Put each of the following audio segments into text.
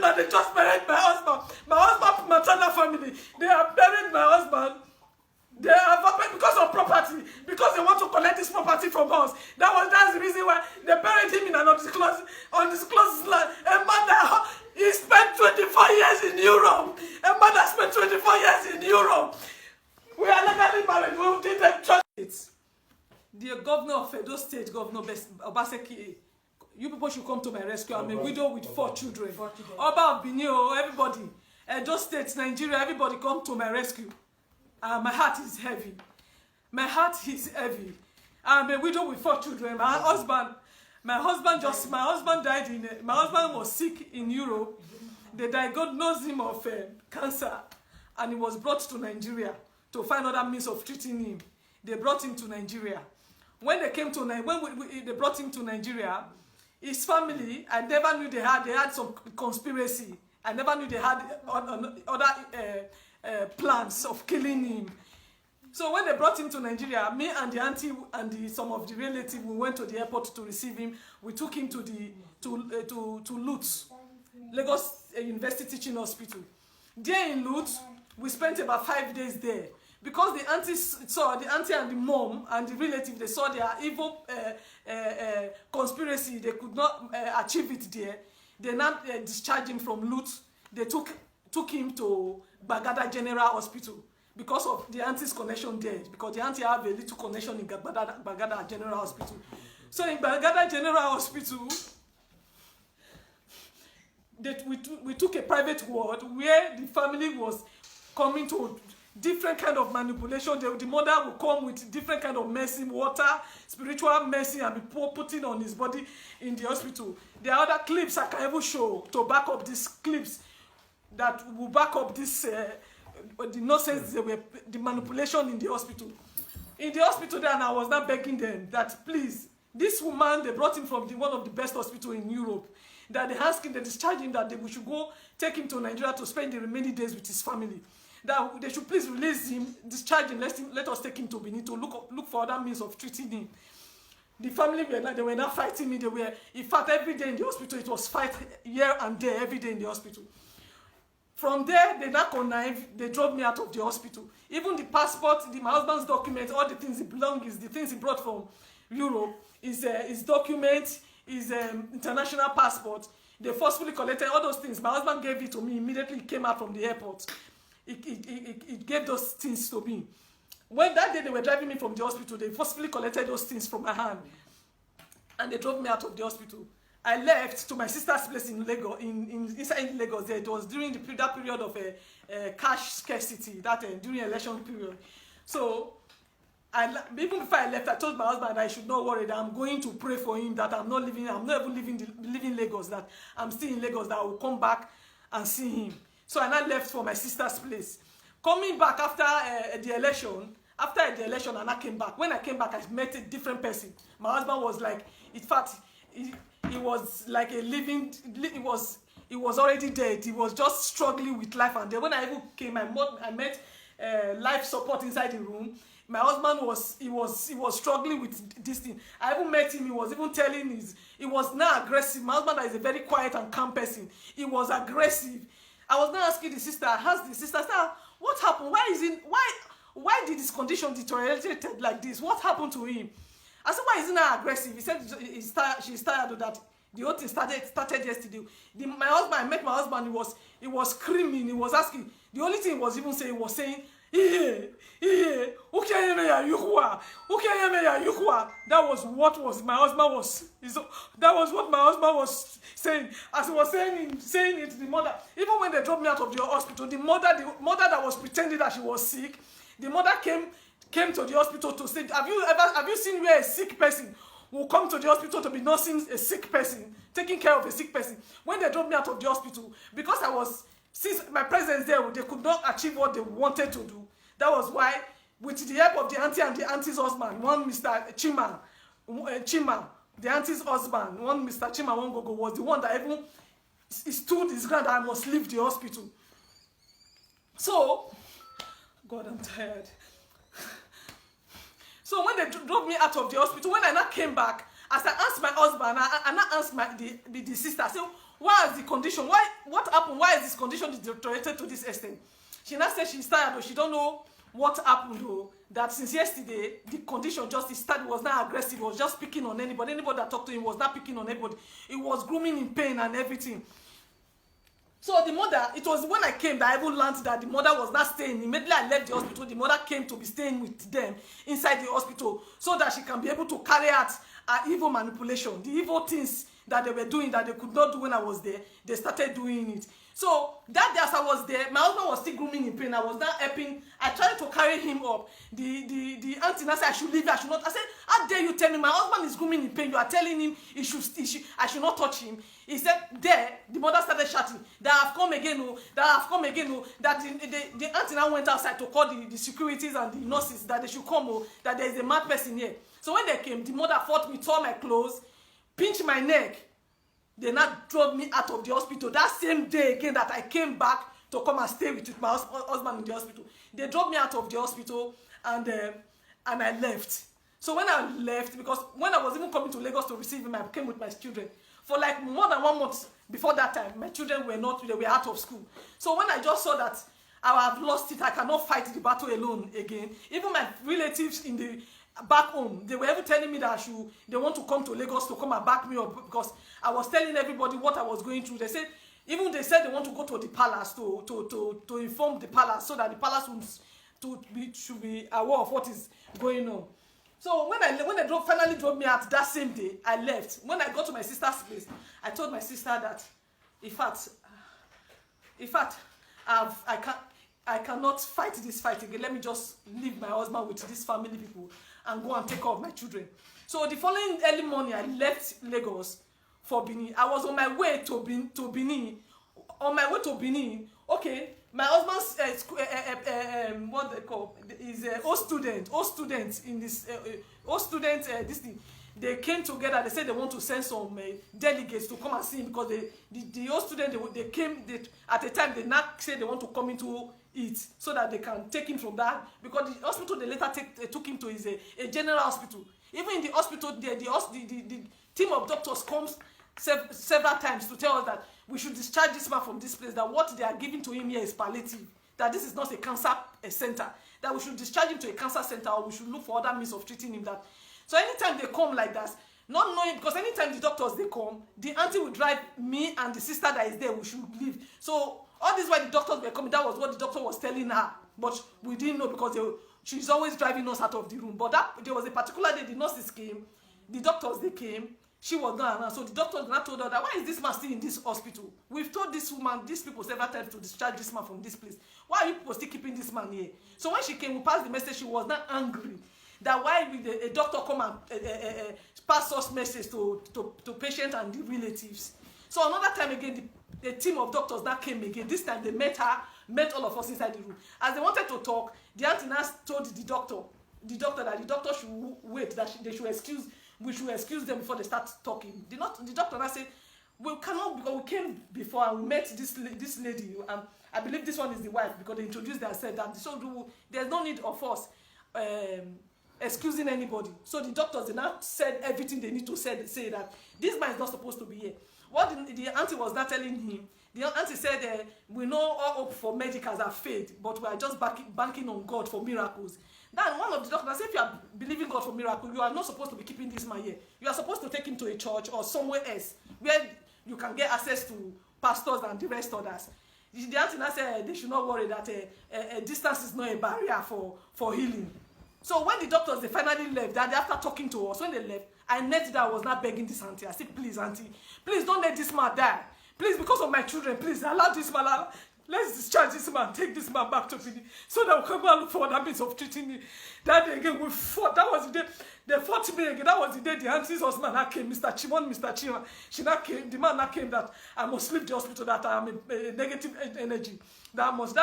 that they just buried my husband. My husband's maternal family, they have buried my husband. They have because of property, because they want to collect this property from us. That's the reason why they buried him in an undisclosed land. A man that he spent 24 years in Europe. A man that spent 24 years in Europe. We are legally married. We didn't trust it. The governor of Edo State, Governor Obaseki, you people should come to my rescue. I'm a widow with 4 children. Oba of Benin, everybody. Edo State, Nigeria, everybody come to my rescue. My heart is heavy. My heart is heavy. I'm a widow with 4 children. My husband died my husband was sick in Europe. They diagnosed him of cancer, and he was brought to Nigeria to find other means of treating him. They brought him to Nigeria. When they came to they brought him to Nigeria, his family, I never knew they had some conspiracy. I never knew they had other plans of killing him. So when they brought him to Nigeria, me and the auntie and some of the relatives, we went to the airport to receive him. We took him to Lutz, Lagos University Teaching Hospital. There in Lutz, we spent about 5 days there. Because the auntie and the mom and the relative, they saw their evil conspiracy, they could not achieve it there. They now discharged him from Lutz. They took him to Bagada General Hospital because of the auntie's connection there. Because the auntie have a little connection in Bagada General Hospital. So in Bagada General Hospital, we took a private ward where the family was coming to different kind of manipulation. The mother will come with different kind of medicine, water, spiritual medicine, and be putting on his body in the hospital. There are other clips I can even show to back up these clips that will back up this the nonsense, the manipulation in the hospital. In the hospital there, and I was not begging them that please, this woman, they brought him from one of the best hospitals in Europe, that they asked him, they discharged him, that we should go take him to Nigeria to spend the remaining days with his family. That they should please release him, discharge him, let us take him to Benin to look for other means of treating him. The family they were not fighting me. In fact, every day in the hospital, it was fight here and there, every day in the hospital. From there, they now connived, they drove me out of the hospital. Even the passport, my husband's documents, all the things he belongs, the things he brought from Europe, his document, his international passport. They forcefully collected all those things. My husband gave it to me immediately. He came out from the airport. It gave those things to me. When that day they were driving me from the hospital, they forcefully collected those things from my hand, and they drove me out of the hospital. I left to my sister's place in Lagos, inside Lagos. There, it was during that period of cash scarcity, during election period. So, even before I left, I told my husband that I should not worry, that I'm going to pray for him, that I'm not even leaving Lagos, that I'm still in Lagos, that I will come back and see him. So I now left for my sister's place. Coming back after the election, and I came back. When I came back, I met a different person. My husband was like, in fact, he was like a living, he was already dead. He was just struggling with life. And then when I even came, I met life support inside the room. My husband was struggling with this thing. I even met him. He was even telling he was now aggressive. My husband is a very quiet and calm person. He was aggressive. I was now asking the sister. I asked the sister, what happened? Why did his condition deteriorate like this? What happened to him? I said, why is he not aggressive? He said she's tired of that. The whole thing started yesterday. I met my husband, he was screaming, he was asking. The only thing he was even saying, that was what my husband was saying. As he was saying it to the mother. Even when they dropped me out of the hospital, the mother that was pretending that she was sick, the mother came to the hospital to say, have you seen where a sick person will come to the hospital to be nursing a sick person, taking care of a sick person? When they dropped me out of the hospital, because since my presence there, they could not achieve what they wanted to do. That was why, with the help of the auntie and the auntie's husband, one Mr. Chima, the auntie's husband, one Mr. Chima Wongogo, was the one that even stood his ground that I must leave the hospital. So, God, I'm tired. So when they drove me out of the hospital, when I now came back, as I asked my husband, I now asked the sister, I said, why is the condition? What happened? Why is this condition deteriorated to this extent? She now said she's tired, though. She don't know what happened, though. That since yesterday, the condition just started, was not aggressive. It was just picking on anybody. Anybody that talked to him was not picking on anybody. It was grooming in pain and everything. So the mother, it was when I came that I even learned that the mother was not staying. Immediately I left the hospital, the mother came to be staying with them inside the hospital so that she can be able to carry out her evil manipulation. The evil things that they were doing that they could not do when I was there, they started doing it. So that day as I was there, my husband was still grooming in pain. I was not helping. I tried to carry him up. The auntie now said I should leave. I should not. I said, how dare you tell me my husband is grooming in pain? You are telling him I should not touch him. He said, there, the mother started shouting, that I have come again, oh, that I have come again, oh, that the auntie now went outside to call the securities and the nurses that they should come, oh, that there is a mad person here. So when they came, the mother fought me, tore my clothes, pinched my neck. They now drove me out of the hospital. That same day again that I came back to come and stay with my husband in the hospital. They drove me out of the hospital and I left. So when I left, because when I was even coming to Lagos to receive him, I came with my children. For like more than 1 month before that time, my children were out of school. So when I just saw that I have lost it, I cannot fight the battle alone again. Even my relatives in the back home, they were ever telling me that they want to come to Lagos to come and back me up because I was telling everybody what I was going through. They said they want to go to the palace to inform the palace so that the palace should be aware of what is going on. So when they finally drove me out that same day, I left. When I got to my sister's place, I told my sister that, in fact, I cannot fight this fight again. Let me just leave my husband with these family people and go and take care of my children. So the following early morning, I left Lagos for Benin. I was on my way to Benin. On my way to Benin, okay, my husband's what they call is old students in this this thing. They came together. They said they want to send some delegates to come and see him because the old student they came at the time they now said they want to come into it so that they can take him from that, because the hospital they later took him to is a general hospital. Even in the hospital, the team of doctors comes several times to tell us that we should discharge this man from this place, that what they are giving to him here is palliative, that this is not a cancer center, that we should discharge him to a cancer center or we should look for other means of treating him. That so anytime they come like that, not knowing, because anytime the doctors they come, the auntie will drive me and the sister that is there, we should leave. So all this while the doctors were coming, that was what the doctor was telling her, but we didn't know because she's always driving us out of the room. But there was a particular day the nurses came, the doctors they came, she was not around. So the doctors now told her that, why is this man still in this hospital? We've told this woman, these people several times to discharge this man from this place. Why are you people still keeping this man here? So when she came, we passed the message. She was not angry that why will a doctor come and pass us message to patients and the relatives. So another time again, the team of doctors that came again. This time they met all of us inside the room. As they wanted to talk, the auntie now told the doctor that the doctor should wait, that we should excuse them before they start talking. The doctor now said, we cannot, because we came before and we met this lady, and I believe this one is the wife, because they introduced themselves, and so there's no need of us excusing anybody. So the doctors, they now said everything they need to say that this man is not supposed to be here. What the auntie was not telling him, the auntie said, we know all hope for medicals have failed, but we are just banking on God for miracles. Then one of the doctors said, if you are believing God for miracles, you are not supposed to be keeping this man here. You are supposed to take him to a church or somewhere else where you can get access to pastors and the rest others. The auntie now said they should not worry that distance is not a barrier for healing. So when the doctors, they finally left, that after talking to us, when they left, I knelt that I was not begging this auntie. I said, please, auntie, please don't let this man die. Please, because of my children, please allow this man, let's discharge this man, take this man back to Benin, so that we can go and look for other means of treating him. That day again, we fought. That was the day, they fought me again. That was the day the auntie's husband came, Mr. Chima. She now came, the man now came that I must leave the hospital, that I am a negative energy. That was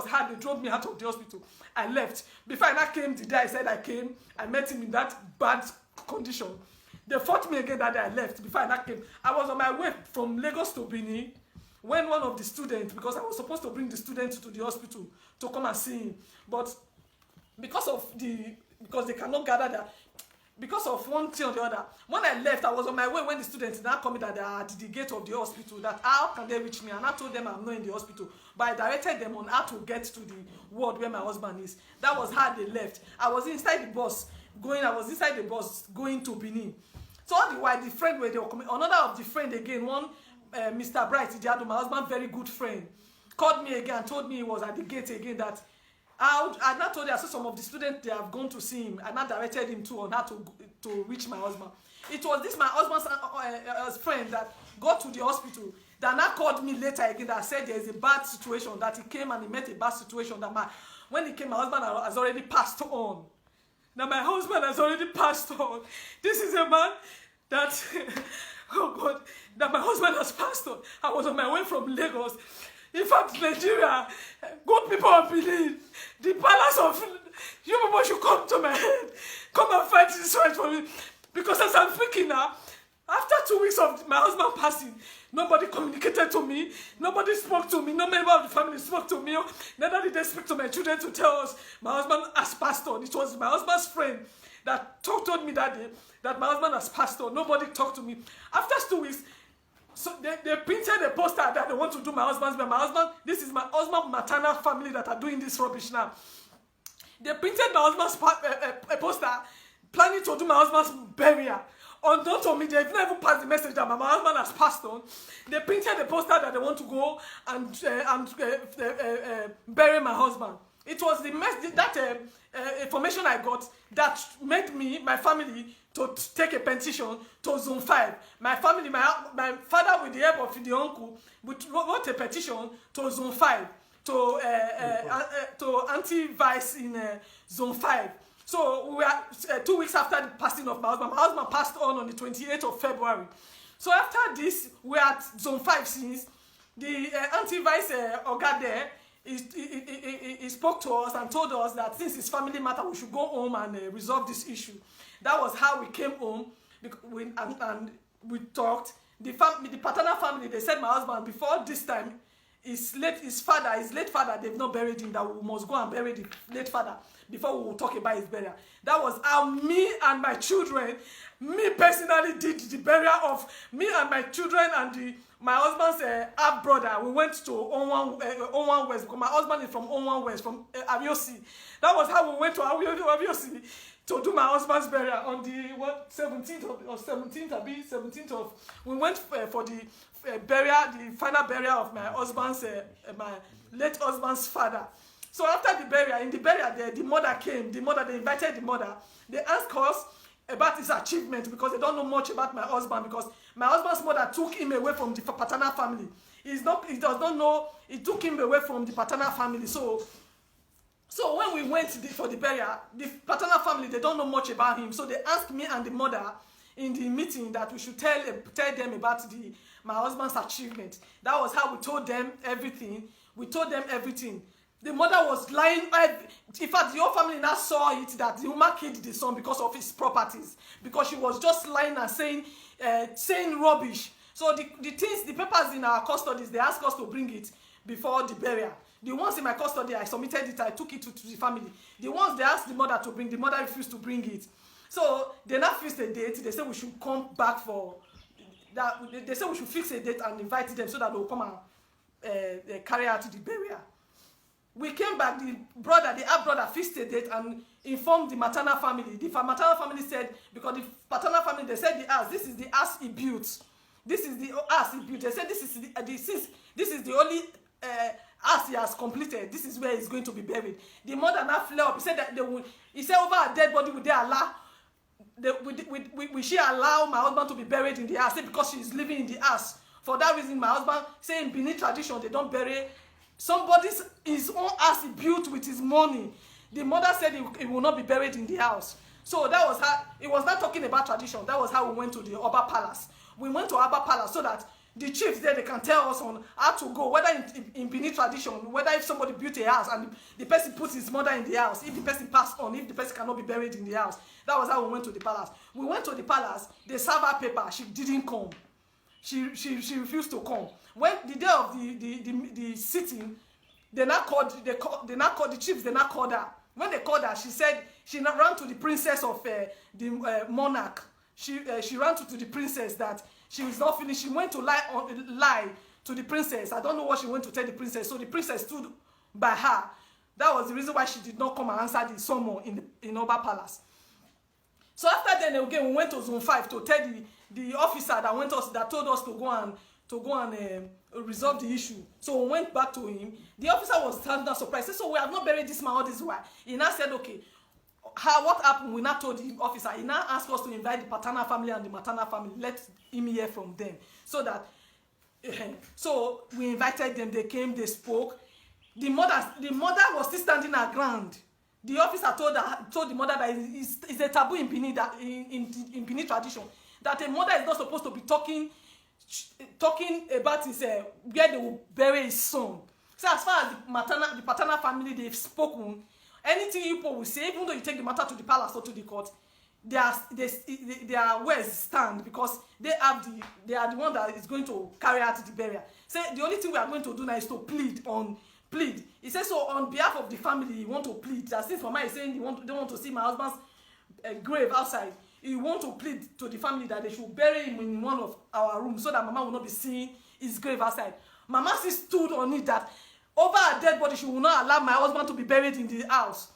how they drove me out of the hospital. I left. Before I now came, the day I said I came, I met him in that bad condition. They fought me again that day I left. Before I now came, I was on my way from Lagos to Benin when one of the students, because I was supposed to bring the student to the hospital to come and see him, but because they cannot gather that, because of one thing or the other. When I left, I was on my way when the students now called me that they are at the gate of the hospital, that how can they reach me? And I told them I'm not in the hospital, but I directed them on how to get to the ward where my husband is. That was how they left. I was inside the bus going to Benin. So all the while, the friend where they were coming, another of the friend again, one Mr. Bright Idiado, my husband, very good friend, called me again and told me he was at the gate again, that I now told you, I saw some of the students, they have gone to see him. I now directed him on how to reach my husband. It was this my husband's friend that got to the hospital that now called me later again that said there is a bad situation, that he came and he met a bad situation, that when he came, my husband has already passed on. Now my husband has already passed on. This is a man that, oh God, that my husband has passed on. I was on my way from Lagos. In fact, Nigeria, good people of Benin, the palace of you people should come to my head. Come and fight this fight for me. Because as I'm speaking now, after 2 weeks of my husband passing, nobody communicated to me. Nobody spoke to me. No member of the family spoke to me. Neither did they speak to my children to tell us my husband has passed on. It was my husband's friend that told me that day that my husband has passed on. Nobody talked to me. After 2 weeks, so they printed a poster that they want to do my husband's burial. My husband, this is my husband's maternal family that are doing this rubbish now. They printed my husband's a poster planning to do my husband's burial. Unknown to me, they've never passed the message that my husband has passed on. They printed a poster that they want to go and bury my husband. It was that information I got that made me, my family, to take a petition to Zone 5. My family, my father, with the help of the uncle, wrote a petition to Zone 5, to anti-vice in Zone 5. So we are 2 weeks after the passing of my husband. My husband passed on the 28th of February. So after this, we are at Zone 5 since. The anti-vice Oga there, he spoke to us and told us that since it's family matter, we should go home and resolve this issue. That was how we came home, and we talked. The paternal family, they said my husband, before this time, his late father, they've not buried him, that we must go and bury the late father before we will talk about his burial. That was how me and my children, me personally, did the burial of me and my children and my husband's half brother. We went to Owan West, because my husband is from Owan West, from Aviosi. That was how we went to Aviosi to do my husband's burial on the 17th of. We went for the burial, the final burial of my husband's, my late husband's father. So after the burial, in the burial there, the mother came. They invited the mother. They asked us about his achievement because they don't know much about my husband, because my husband's mother took him away from the paternal family. He does not know. He took him away from the paternal family. So when we went for the burial, the paternal family, they don't know much about him. So they asked me and the mother in the meeting that we should tell them about my husband's achievement. That was how we told them everything. We told them everything. The mother was lying. In fact, the whole family now saw it that the woman killed the son because of his properties, because she was just lying and saying rubbish. So the things, the papers in our custodies, they asked us to bring it before the burial. The ones in my custody, I submitted it, I took it to the family. The ones they asked the mother to bring, the mother refused to bring it. So they now fixed a date. They said we should come back for that. They said we should fix a date and invite them so that they will come and carry out the burial. We came back, the half brother fixed a date and informed the maternal family. The maternal family said, because the paternal family, they said the house, this is the house he built. This is the house he built. They said this is the only house he has completed. This is where he's going to be buried. The mother now fled up. He said that he said over a dead body, would they allow? Will she allow my husband to be buried in the house? Say because she's living in the house. For that reason, my husband, say in Benin tradition, they don't bury his own house he built with his money. The mother said he will not be buried in the house. So that was how, it was not talking about tradition. That was how we went to the Oba Palace. We went to Oba Palace so that the chiefs there, they can tell us on how to go, whether in Benin tradition, whether if somebody built a house and the person puts his mother in the house, if the person passed on, if the person cannot be buried in the house. That was how we went to the palace. We went to the palace, they served her paper, she didn't come. She refused to come. When the day of the sitting, the chiefs, they now called her. When they called her, she said She ran to the princess of the monarch. She ran to the princess that she was not finished. She went to lie to the princess. I don't know what she went to tell the princess. So the princess stood by her. That was the reason why she did not come and answer the summon in Oba Palace. So after then again, we went to Zone 5 to tell the officer that told us to go and resolve the issue. So we went back to him. The officer was standing surprised. He said, so we have not buried this man all this while. He now said, okay, what happened? We now told the officer. He now asked us to invite the paternal family and the maternal family. Let him hear from them. So that, so we invited them. They came. They spoke. The mother was still standing her ground. The officer told the mother that it's a taboo in Benin, that in Benin tradition, that a mother is not supposed to be talking about his where they will bury his son. So as far as the paternal family, they've spoken. Anything you will say, even though you take the matter to the palace or to the court, their words stand, because they are the one that is going to carry out the burial. So the only thing we are going to do now is to plead. He says, so on behalf of the family, he want to plead. That since Mama is saying they want to see my husband's grave outside, he want to plead to the family that they should bury him in one of our rooms so that Mama will not be seeing his grave outside. Mama still stood on it that over a dead body, she will not allow my husband to be buried in the house.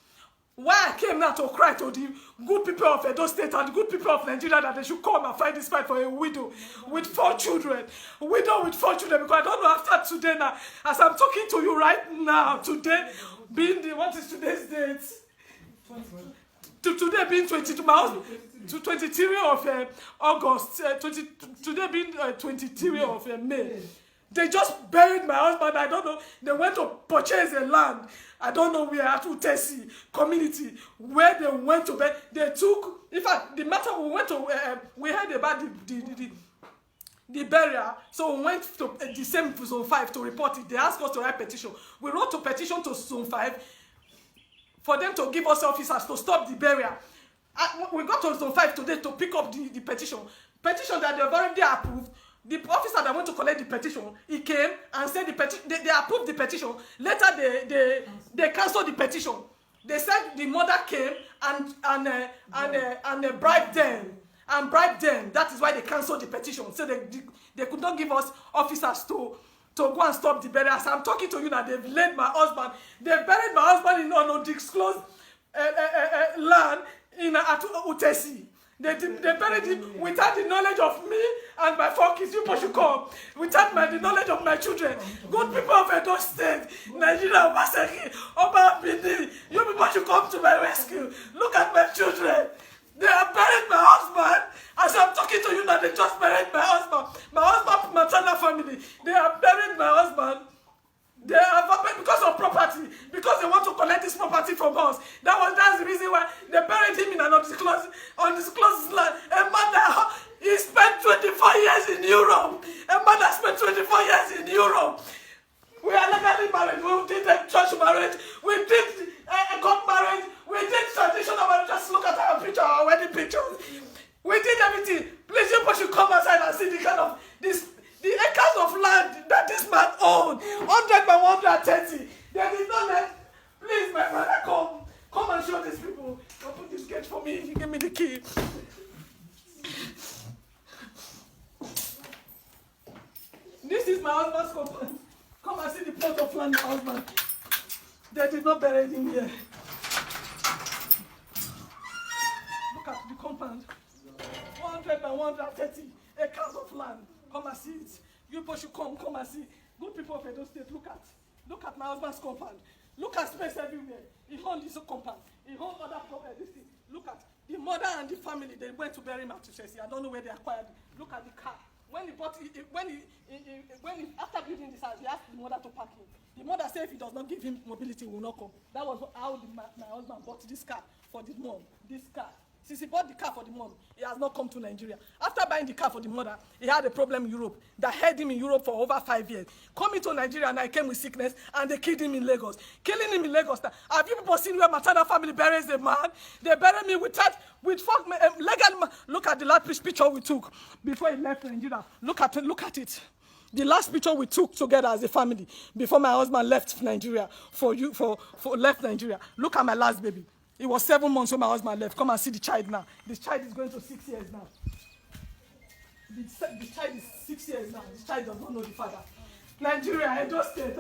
Why I came now to cry to the good people of Edo State and the good people of Nigeria that they should come and fight this fight for a widow with 4 children. Widow with 4 children, because I don't know after today now, as I'm talking to you right now, today being what is today's date? Today being 22, my husband, to 23 of August, today being 23 of May. They just buried my husband. I don't know. They went to purchase a land. I don't know where, at Utesi community, where they went to bed. They took, in fact, the matter we went to, we heard about the burial. So we went to the same Zone 5 to report it. They asked us to write petition. We wrote a petition to Zone 5 for them to give us officers to stop the burial. We got to Zone 5 today to pick up the petition. Petition that they've already approved. The officer that went to collect the petition, he came and said they approved the petition. Later, they canceled the petition. They said the mother came and bribed them. That is why they canceled the petition. So they could not give us officers to go and stop the burial. As I'm talking to you now, they've laid my husband. They've buried my husband in undisclosed land in Utesi. They buried him without the knowledge of me and my 4 kids. You people should come. Without the knowledge of my children. Good people of Edo State, Nigeria, Masaki, Oba Bini. You people should come to my rescue. Look at my children. They have buried my husband. As I'm talking to you now, they just buried my husband. My husband's maternal family. They have buried my husband. They have because of property, because they want to collect this property from us. That's the reason why they buried him in an undisclosed land. A man that he spent 24 years in Europe. A man that spent 24 years in Europe. We are legally married. We did a church marriage. We did a court marriage. We did traditional marriage. Just look at our picture, our wedding pictures. We did everything. Please, you should come outside and see the kind of the acres of land that this man owned, 100 by 130. They did not let. Please, my brother, come and show these people. Open this gate for me. You give me the key. This is my husband's compound. Come and see the plot of land, my husband. They did not bury him here. Look at the compound. 100 by 130 acres of land. Come and see it. You people should come and see. Good people of Edo State, look at my husband's compound. Look at space everywhere. He owned this compound. He owned other properties. Look at the mother and the family. They went to bury him at Chelsea. I don't know where they acquired it. Look at the car. When he after building this house, he asked the mother to park him. The mother said if he does not give him mobility, he will not come. That was how my husband bought this car for the mom. This car. Since he bought the car for the mom, he has not come to Nigeria. After buying the car for the mother, he had a problem in Europe that held him in Europe for over 5 years. Coming to Nigeria, and I came with sickness, and they killed him in Lagos. Killing him in Lagos. Have you people seen where maternal family buries a man? They bury me with legal. Look at the last picture we took before he left Nigeria. Look at it. The last picture we took together as a family before my husband left Nigeria left Nigeria. Look at my last baby. It was 7 months when my husband left. Come and see the child now. This child is going to 6 years now. The child is 6 years now. The child does not know the father. Nigeria, Edo State.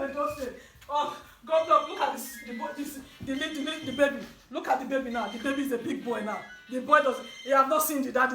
Oh, God, look at the baby. Look at the baby now. The baby is a big boy now. The boy does. He have not seen the daddy.